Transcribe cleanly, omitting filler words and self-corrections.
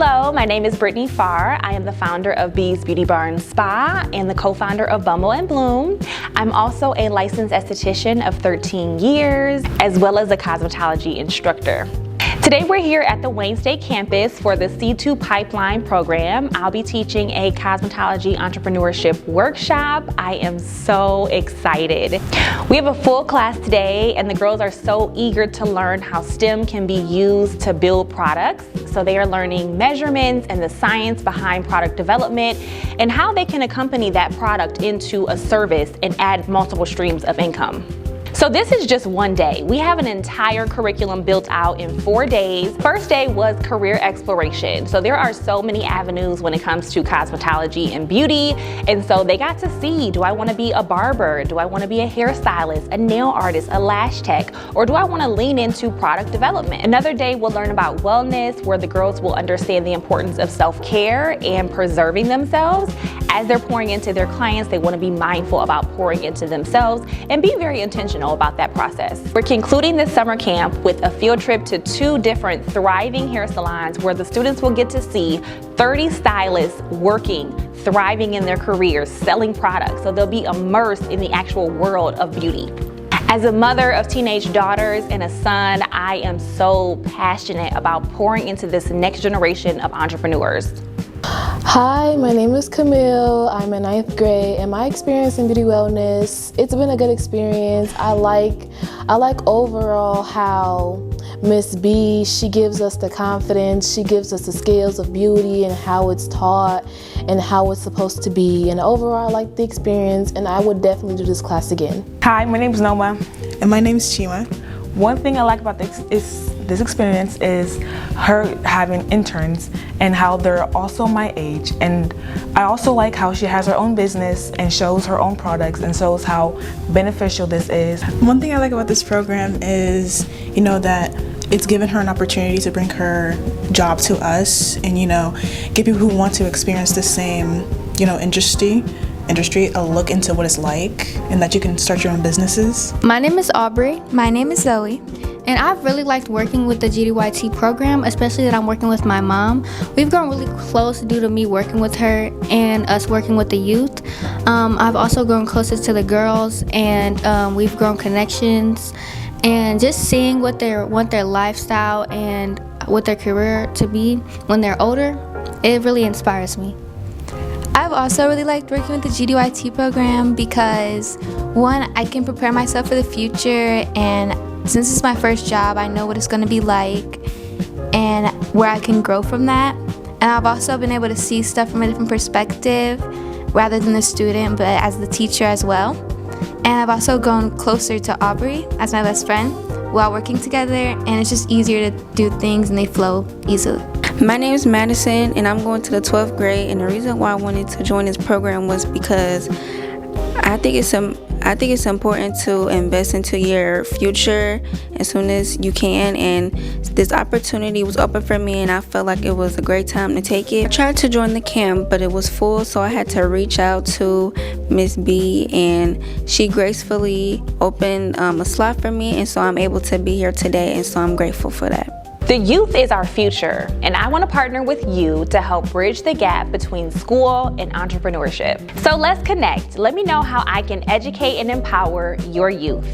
Hello, my name is Brittany Farr. I am the founder of Bee's Beauty Barn Spa and the co-founder of Bumble and Bloom. I'm also a licensed esthetician of 13 years, as well as a cosmetology instructor. Today we're here at the Wayne State campus for the C2 Pipeline program. I'll be teaching a cosmetology entrepreneurship workshop. I am so excited. We have a full class today and the girls are so eager to learn how STEM can be used to build products. So they are learning measurements and the science behind product development and how they can accompany that product into a service and add multiple streams of income. So this is just one day. We have an entire curriculum built out in 4 days. First day was career exploration. So there are so many avenues when it comes to cosmetology and beauty. And so they got to see, do I want to be a barber? Do I want to be a hairstylist, a nail artist, a lash tech? Or do I want to lean into product development? Another day we'll learn about wellness, where the girls will understand the importance of self-care and preserving themselves. As they're pouring into their clients, they want to be mindful about pouring into themselves and be very intentional about that process. We're concluding this summer camp with a field trip to 2 different thriving hair salons where the students will get to see 30 stylists working, thriving in their careers, selling products. So they'll be immersed in the actual world of beauty. As a mother of teenage daughters and a son, I am so passionate about pouring into this next generation of entrepreneurs. Hi, my name is Camille. I'm in 9th grade and my experience in beauty wellness, it's been a good experience. I like overall how Miss B, she gives us the confidence, she gives us the scales of beauty and how it's taught and how it's supposed to be. And overall, I like the experience and I would definitely do this class again. Hi, my name is Noma. And my name is Chima. One thing I like about this experience is her having interns and how they're also my age. And I also like how she has her own business and shows her own products and shows how beneficial this is. One thing I like about this program is, that it's given her an opportunity to bring her job to us and, get people who want to experience the same, industry a look into what it's like and that you can start your own businesses. My name is Aubrey. My name is Zoe. And I've really liked working with the GDYT program, especially that I'm working with my mom. We've grown really close due to me working with her and us working with the youth. I've also grown closer to the girls and we've grown connections. And just seeing what they want their lifestyle and what their career to be when they're older, it really inspires me. I've also really liked working with the GDYT program because, one, I can prepare myself for the future, and since it's my first job, I know what it's going to be like and where I can grow from that. And I've also been able to see stuff from a different perspective rather than the student, but as the teacher as well. And I've also grown closer to Aubrey as my best friend while working together, and it's just easier to do things and they flow easily. My name is Madison and I'm going to the 12th grade, and the reason why I wanted to join this program was because I think it's important to invest into your future as soon as you can, and this opportunity was open for me and I felt like it was a great time to take it. I tried to join the camp but it was full, so I had to reach out to Miss B and she gracefully opened a slot for me, and so I'm able to be here today, and so I'm grateful for that. The youth is our future, and I want to partner with you to help bridge the gap between school and entrepreneurship. So let's connect. Let me know how I can educate and empower your youth.